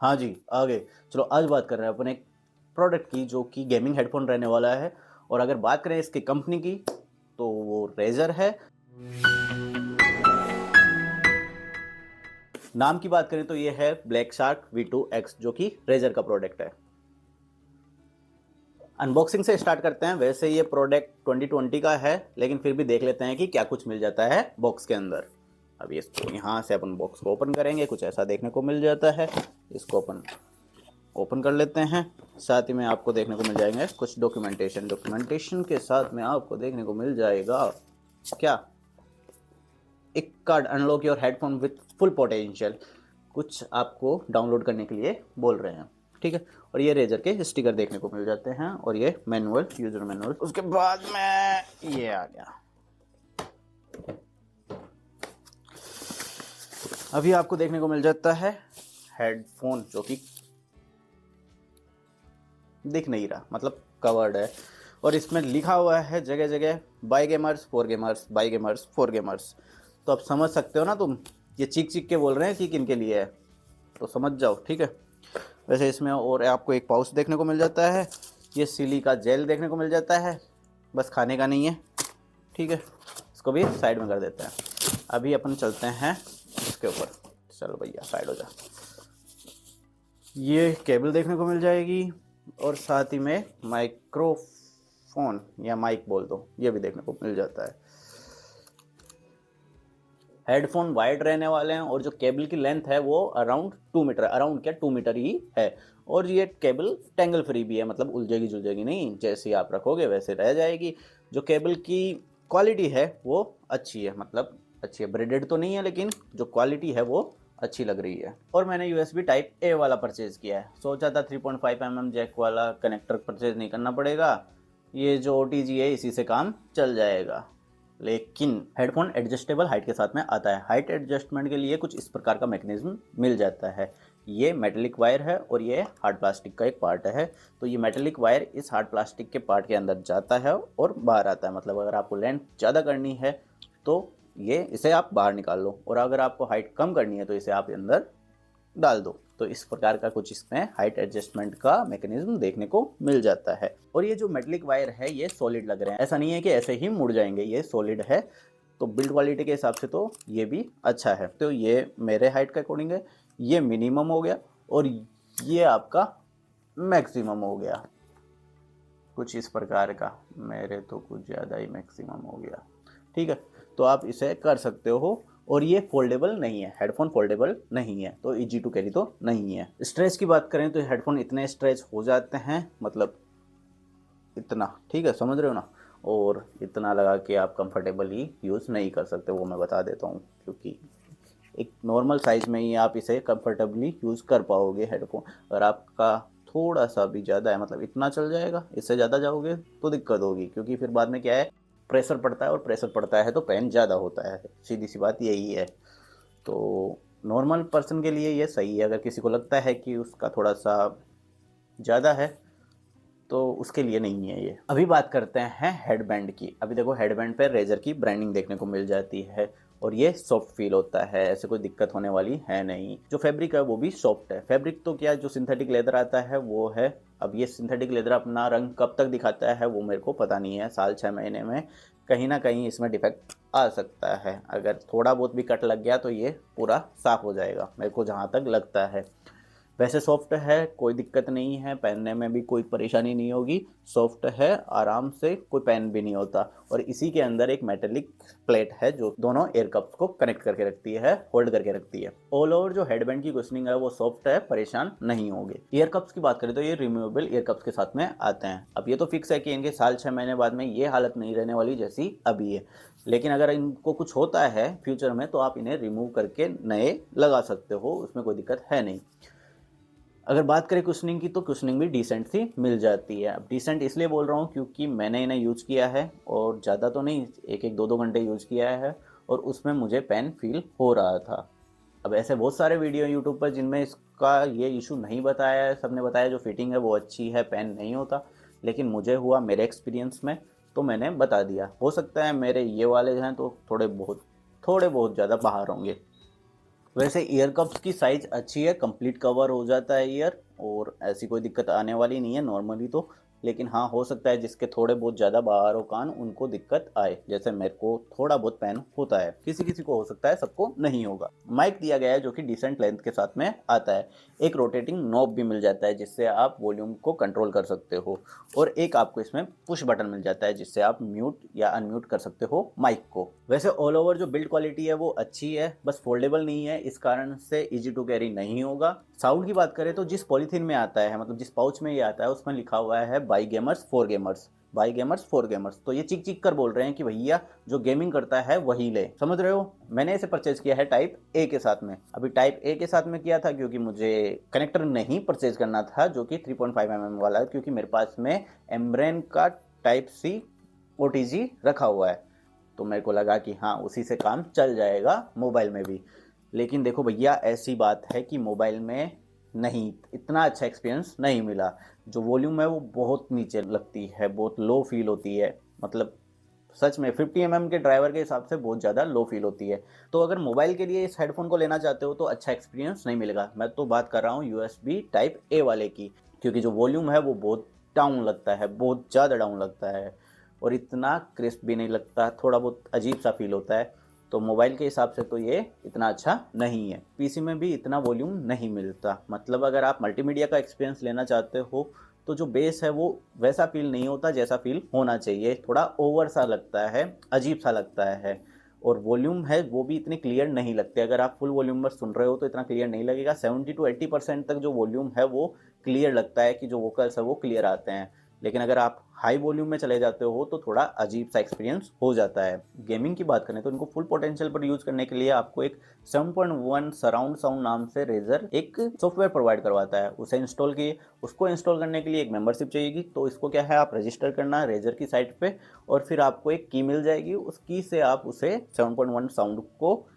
हाँ जी, आ गए। चलो आज बात कर रहे हैं अपन एक प्रोडक्ट की जो कि गेमिंग हेडफ़ोन रहने वाला है और अगर बात करें इसकी कंपनी की तो वो रेज़र है। नाम की बात करें तो ये है ब्लैक शार्क V2X जो कि रेज़र का प्रोडक्ट है। अनबॉक्सिंग से स्टार्ट करते हैं। वैसे ये प्रोडक्ट 2020 का है लेकिन फिर भी देख लेते हैं कि क्या कुछ मिल जाता है बॉक्स के अंदर। अब इसको यहाँ से अपन बॉक्स को ओपन करेंगे, कुछ ऐसा देखने को मिल जाता है। इसको अपन ओपन कर लेते हैं। साथ ही में आपको देखने को मिल जाएंगे कुछ डॉक्यूमेंटेशन के साथ में आपको देखने को मिल जाएगा क्या, एक card unlock your headphone with full potential, कुछ आपको डाउनलोड करने के लिए बोल रहे हैं। ठीक है, और ये रेजर के स्टिकर देखने को मिल जाते हैं और ये मैनुअल, यूजर मैनुअल। उसके बाद में ये आ गया। अभी आपको देखने को मिल जाता है हेडफोन जो कि दिख नहीं रहा, मतलब कवर्ड है और इसमें लिखा हुआ है जगह जगह by gamers for gamers, by gamers for gamers. तो आप समझ सकते हो ना तुम, ये चीख चीख के बोल रहे हैं कि किन के लिए है, तो समझ जाओ। ठीक है, वैसे इसमें और आपको एक पाउच देखने को मिल जाता है। ये सिली का जेल देखने को मिल जाता है, बस खाने का नहीं है। ठीक है, इसको भी साइड में कर देते हैं। अभी अपन चलते हैं इसके ऊपर। चलो भैया साइड हो जा। ये केबल देखने को मिल जाएगी और साथ ही में माइक्रोफोन या माइक बोल दो, ये भी देखने को मिल जाता है। हेडफोन वाइड रहने वाले हैं और जो केबल की लेंथ है वो अराउंड 2 मीटर, अराउंड क्या 2 मीटर ही है। और ये केबल टेंगल फ्री भी है, मतलब उलझेगी जुलझेगी नहीं, जैसे आप रखोगे वैसे रह जाएगी। जो केबल की क्वालिटी है वो अच्छी है, मतलब अच्छी है, ब्रेडेड तो नहीं है लेकिन जो क्वालिटी है वो अच्छी लग रही है। और मैंने USB टाइप ए वाला परचेज़ किया है। सोचा था 3.5 mm जैक वाला कनेक्टर परचेज़ नहीं करना पड़ेगा, ये जो OTG है इसी से काम चल जाएगा। लेकिन हेडफोन एडजस्टेबल हाइट के साथ में आता है। हाइट एडजस्टमेंट के लिए कुछ इस प्रकार का मैकेनिज्म मिल जाता है। ये मेटेलिक वायर है और ये हार्ड प्लास्टिक का एक पार्ट है। तो ये मेटेलिक वायर इस हार्ड प्लास्टिक के पार्ट के अंदर जाता है और बाहर आता है। मतलब अगर आपको लेंथ ज़्यादा करनी है तो ये इसे आप बाहर निकाल लो और अगर आपको हाइट कम करनी है तो इसे आप अंदर डाल दो। तो इस प्रकार का कुछ इसमें हाइट एडजस्टमेंट का मैकेनिज्म देखने को मिल जाता है। और ये जो मेटलिक वायर है ये सॉलिड लग रहे हैं, ऐसा नहीं है कि ऐसे ही मुड़ जाएंगे, ये सॉलिड है। तो बिल्ड क्वालिटी के हिसाब से तो ये भी अच्छा है। तो ये मेरे हाइट के अकॉर्डिंग है, ये मिनिमम हो गया और ये आपका मैक्सिमम हो गया, कुछ इस प्रकार का। मेरे तो कुछ ज़्यादा ही मैक्सिमम हो गया। ठीक है, तो आप इसे कर सकते हो। और ये फोल्डेबल नहीं है, हेडफोन फोल्डेबल नहीं है, तो इजी टू कैरी तो नहीं है। स्ट्रेच की बात करें तो हेडफोन इतने स्ट्रेच हो जाते हैं, मतलब इतना, ठीक है, समझ रहे हो ना। और इतना लगा के आप कंफर्टेबली यूज़ नहीं कर सकते, वो मैं बता देता हूँ, क्योंकि एक नॉर्मल साइज़ में ही आप इसे कंफर्टेबली यूज़ कर पाओगे हेडफोन। अगर आपका थोड़ा सा भी ज़्यादा है, मतलब इतना चल जाएगा, इससे ज़्यादा जाओगे तो दिक्कत होगी, क्योंकि फिर बाद में क्या है, प्रेशर पड़ता है और प्रेशर पड़ता है तो पेन ज़्यादा होता है, सीधी सी बात यही है। तो नॉर्मल पर्सन के लिए ये सही है। अगर किसी को लगता है कि उसका थोड़ा सा ज़्यादा है तो उसके लिए नहीं है ये। अभी बात करते हैं हेडबैंड की। अभी देखो हेडबैंड पे रेजर की ब्रांडिंग देखने को मिल जाती है और ये सॉफ्ट फील होता है, ऐसे कोई दिक्कत होने वाली है नहीं। जो फैब्रिक है वो भी सॉफ्ट है। फैब्रिक तो क्या, जो सिंथेटिक लेदर आता है वो है। अब ये सिंथेटिक लेदर अपना रंग कब तक दिखाता है वो मेरे को पता नहीं है, साल 6 महीने में कहीं ना कहीं इसमें डिफेक्ट आ सकता है। अगर थोड़ा बहुत भी कट लग गया तो ये पूरा साफ हो जाएगा, मेरे को जहाँ तक लगता है। वैसे सॉफ्ट है, कोई दिक्कत नहीं है, पहनने में भी कोई परेशानी नहीं होगी। सॉफ्ट है, आराम से, कोई पेन भी नहीं होता। और इसी के अंदर एक मेटेलिक प्लेट है जो दोनों एयर कप्स को कनेक्ट करके रखती है, होल्ड करके रखती है। ऑल ओवर जो हेडबैंड की कुशनिंग है वो सॉफ्ट है, परेशान नहीं होगे। ईयर कप्स की बात करें तो ये रिमूवेबल ईयर कप्स के साथ में आते हैं। अब ये तो फिक्स है कि इनके साल 6 महीने बाद में ये हालत नहीं रहने वाली जैसी अभी है। लेकिन अगर इनको कुछ होता है फ्यूचर में तो आप इन्हें रिमूव करके नए लगा सकते हो, उसमें कोई दिक्कत है नहीं। अगर बात करें कुशनिंग की तो कुशनिंग भी डिसेंट सी मिल जाती है। अब डिसेंट इसलिए बोल रहा हूँ क्योंकि मैंने इन्हें यूज़ किया है और ज़्यादा तो नहीं, एक एक दो दो घंटे यूज़ किया है और उसमें मुझे पेन फील हो रहा था। अब ऐसे बहुत सारे वीडियो यूट्यूब पर जिनमें इसका ये इशू नहीं बताया है, सबने बताया जो फिटिंग है वो अच्छी है, पेन नहीं होता। लेकिन मुझे हुआ मेरे एक्सपीरियंस में, तो मैंने बता दिया। हो सकता है मेरे ये वाले हैं तो थोड़े बहुत ज़्यादा बाहर होंगे, वैसे ईयर कप्स की साइज़ अच्छी है, कंप्लीट कवर हो जाता है ईयर, और ऐसी कोई दिक्कत आने वाली नहीं है नॉर्मली तो। लेकिन हाँ, हो सकता है जिसके थोड़े बहुत ज़्यादा बाहर हो कान, उनको दिक्कत आए, जैसे मेरे को थोड़ा बहुत पेन होता है, किसी किसी को हो सकता है, सबको नहीं होगा। माइक दिया गया है जो कि डिसेंट लेंथ के साथ में आता है। एक रोटेटिंग नॉब भी मिल जाता है जिससे आप वॉल्यूम को कंट्रोल कर सकते हो, और एक आपको इसमें पुश बटन मिल जाता है जिससे आप म्यूट या अनम्यूट कर सकते हो माइक को। वैसे ऑल ओवर जो बिल्ड क्वालिटी है वो अच्छी है, बस फोल्डेबल नहीं है, इस कारण से इजी टू कैरी नहीं होगा। साउंड की बात करें तो जिस पॉलीथीन में आता है, मतलब जिस पाउच में ये आता है, उसमें लिखा हुआ है by gamers for gamers, by gamers for gamers. तो ये चिक चिक कर बोल रहे हैं कि भैया जो गेमिंग करता है वही ले, समझ रहे हो। मैंने इसे परचेज किया है टाइप ए के साथ में। अभी टाइप ए के साथ में किया था क्योंकि मुझे कनेक्टर नहीं परचेज करना था जो कि 3.5 mm वाला है, क्योंकि मेरे पास में एम्ब्रेन का टाइप सी OTG रखा हुआ है, तो मेरे को लगा कि हाँ उसी से काम चल जाएगा मोबाइल में भी। लेकिन देखो भैया, ऐसी बात है कि मोबाइल में नहीं, इतना अच्छा एक्सपीरियंस नहीं मिला। जो वॉल्यूम है वो बहुत नीचे लगती है, बहुत लो फील होती है, मतलब सच में 50 mm के ड्राइवर के हिसाब से बहुत ज़्यादा लो फील होती है। तो अगर मोबाइल के लिए इस हेडफोन को लेना चाहते हो तो अच्छा एक्सपीरियंस नहीं मिलेगा। मैं तो बात कर रहा हूँ USB टाइप ए वाले की, क्योंकि जो वॉल्यूम है वो बहुत डाउन लगता है, बहुत ज़्यादा डाउन लगता है, और इतना क्रिस्प भी नहीं लगता, थोड़ा बहुत अजीब सा फील होता है। तो मोबाइल के हिसाब से तो ये इतना अच्छा नहीं है। पीसी में भी इतना वॉल्यूम नहीं मिलता, मतलब अगर आप मल्टीमीडिया का एक्सपीरियंस लेना चाहते हो तो जो बेस है वो वैसा फील नहीं होता जैसा फील होना चाहिए, थोड़ा ओवर सा लगता है, अजीब सा लगता है। और वॉल्यूम है वो भी इतने क्लियर नहीं लगते, अगर आप फुल वॉल्यूम में सुन रहे हो तो इतना क्लियर नहीं लगेगा। 70 to 80% तक जो वॉल्यूम है वो क्लियर लगता है कि जो वोकल्स है वो क्लियर आते हैं। लेकिन अगर आप हाई वॉल्यूम में चले जाते हो तो थोड़ा अजीब सा एक्सपीरियंस हो जाता है। गेमिंग की बात करें तो इनको फुल पोटेंशियल पर यूज़ करने के लिए आपको एक 7.1 सराउंड साउंड नाम से रेजर एक सॉफ्टवेयर प्रोवाइड करवाता है, उसे इंस्टॉल किए। उसको इंस्टॉल करने के लिए एक मेंबरशिप चाहिएगी, तो इसको क्या है, आप रजिस्टर करना रेजर की साइट पे, और फिर आपको एक की मिल जाएगी, उस की से आप उसे 7.1 साउंड को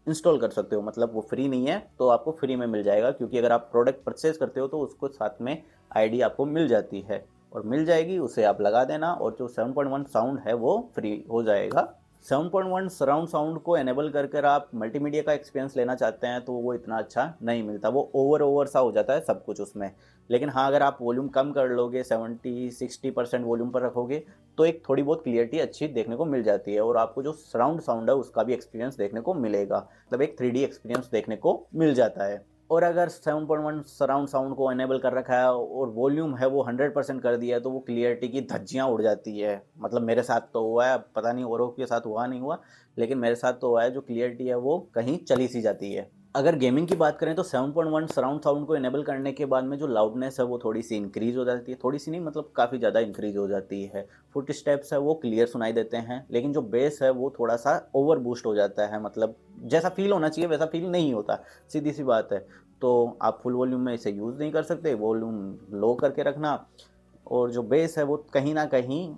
इंस्टॉल कर सकते हो। मतलब वो फ्री नहीं है, तो आपको फ्री में मिल जाएगा, क्योंकि अगर आप प्रोडक्ट परचेज करते हो तो उसको साथ में आईडी आपको मिल जाती है, और मिल जाएगी, उसे आप लगा देना, और जो 7.1 साउंड है वो फ्री हो जाएगा। 7.1 सराउंड साउंड को एनेबल कर कर आप मल्टीमीडिया का एक्सपीरियंस लेना चाहते हैं तो वो इतना अच्छा नहीं मिलता, वो ओवर सा हो जाता है सब कुछ उसमें। लेकिन हाँ, अगर आप वॉल्यूम कम कर लोगे, 70-60% वॉल्यूम पर रखोगे, तो एक थोड़ी बहुत क्लियरिटी अच्छी देखने को मिल जाती है, और आपको जो सराउंड साउंड है उसका भी एक्सपीरियंस देखने को मिलेगा, मतलब एक 3D एक्सपीरियंस देखने को मिल जाता है। और अगर 7.1 सराउंड साउंड को एनेबल कर रखा है और वॉल्यूम है वो 100% कर दिया है, तो वो क्लियरिटी की धज्जियाँ उड़ जाती है। मतलब मेरे साथ तो हुआ है, पता नहीं औरों के साथ हुआ नहीं हुआ, लेकिन मेरे साथ तो हुआ है, जो क्लियरिटी है वो कहीं चली सी जाती है। अगर गेमिंग की बात करें तो 7.1 सराउंड साउंड को इनेबल करने के बाद में जो लाउडनेस है वो थोड़ी सी इंक्रीज हो जाती है, थोड़ी सी नहीं, मतलब काफ़ी ज़्यादा इंक्रीज हो जाती है। फुट स्टेप्स है वो क्लियर सुनाई देते हैं, लेकिन जो बेस है वो थोड़ा सा ओवर बूस्ट हो जाता है, मतलब जैसा फील होना चाहिए वैसा फील नहीं होता, सीधी सी बात है। तो आप फुल वॉल्यूम में इसे यूज़ नहीं कर सकते, वॉल्यूम लो करके रखना, और जो बेस है वो कहीं ना कहीं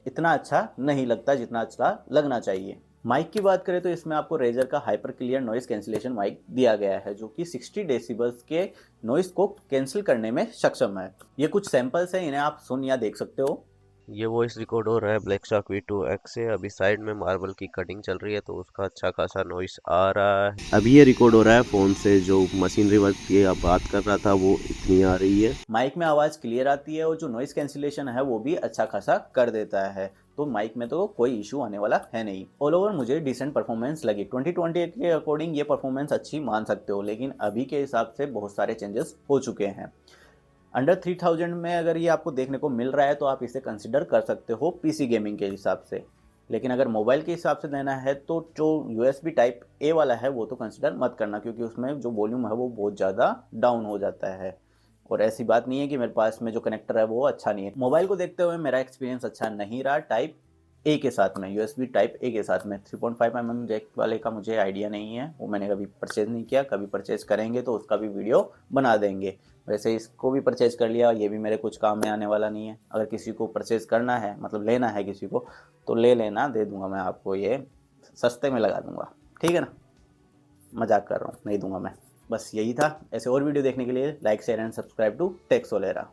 इतना अच्छा नहीं लगता जितना अच्छा लगना चाहिए। माइक की बात करें तो इसमें आपको रेजर का hyper clear noise cancellation mic दिया गया है, जो कि 60 डेसिबल्स के नॉइस को कैंसिल करने में सक्षम है। ये कुछ सैंपल्स हैं, इन्हें आप सुन या देख सकते हो। ये वॉइस रिकॉर्ड हो रहा है ब्लैक शॉक V2X से। अभी साइड में मार्बल की कटिंग चल रही है तो उसका अच्छा खासा नॉइस आ रहा है। अभी ये रिकॉर्ड हो रहा है फ़ोन से, जो मशीनरी वर्क की आप बात कर रहा था वो इतनी आ रही है। माइक में आवाज़ क्लियर आती है, और जो नॉइस कैंसिलेशन है वो भी अच्छा खासा कर देता है, तो माइक में तो कोई इशू आने वाला है नहीं। ऑल ओवर मुझे डिसेंट परफॉर्मेंस लगी, 2020 के अकॉर्डिंग ये परफॉर्मेंस अच्छी मान सकते हो, लेकिन अभी के हिसाब से बहुत सारे चेंजेस हो चुके हैं। अंडर 3000 में अगर ये आपको देखने को मिल रहा है तो आप इसे कंसिडर कर सकते हो पीसी गेमिंग के हिसाब से। लेकिन अगर मोबाइल के हिसाब से देना है तो जो USB टाइप ए वाला है वो तो कंसिडर मत करना, क्योंकि उसमें जो वॉल्यूम है वो बहुत ज़्यादा डाउन हो जाता है। और ऐसी बात नहीं है कि मेरे पास में जो कनेक्टर है वो अच्छा नहीं है। मोबाइल को देखते हुए मेरा एक्सपीरियंस अच्छा नहीं रहा टाइप ए के साथ में, USB टाइप ए के साथ में। 3.5 mm जैक वाले का मुझे आइडिया नहीं है, वो मैंने कभी परचेज़ नहीं किया, कभी परचेज़ करेंगे तो उसका भी वीडियो बना देंगे। वैसे इसको भी परचेज़ कर लिया, ये भी मेरे कुछ काम में आने वाला नहीं है। अगर किसी को परचेज़ करना है, मतलब लेना है किसी को, तो ले लेना, दे दूंगा मैं आपको, ये सस्ते में लगा दूंगा, ठीक है ना। मजाक कर रहा हूँ, नहीं दूंगा मैं। बस यही था। ऐसे और वीडियो देखने के लिए like share and subscribe to tech सोलेरा।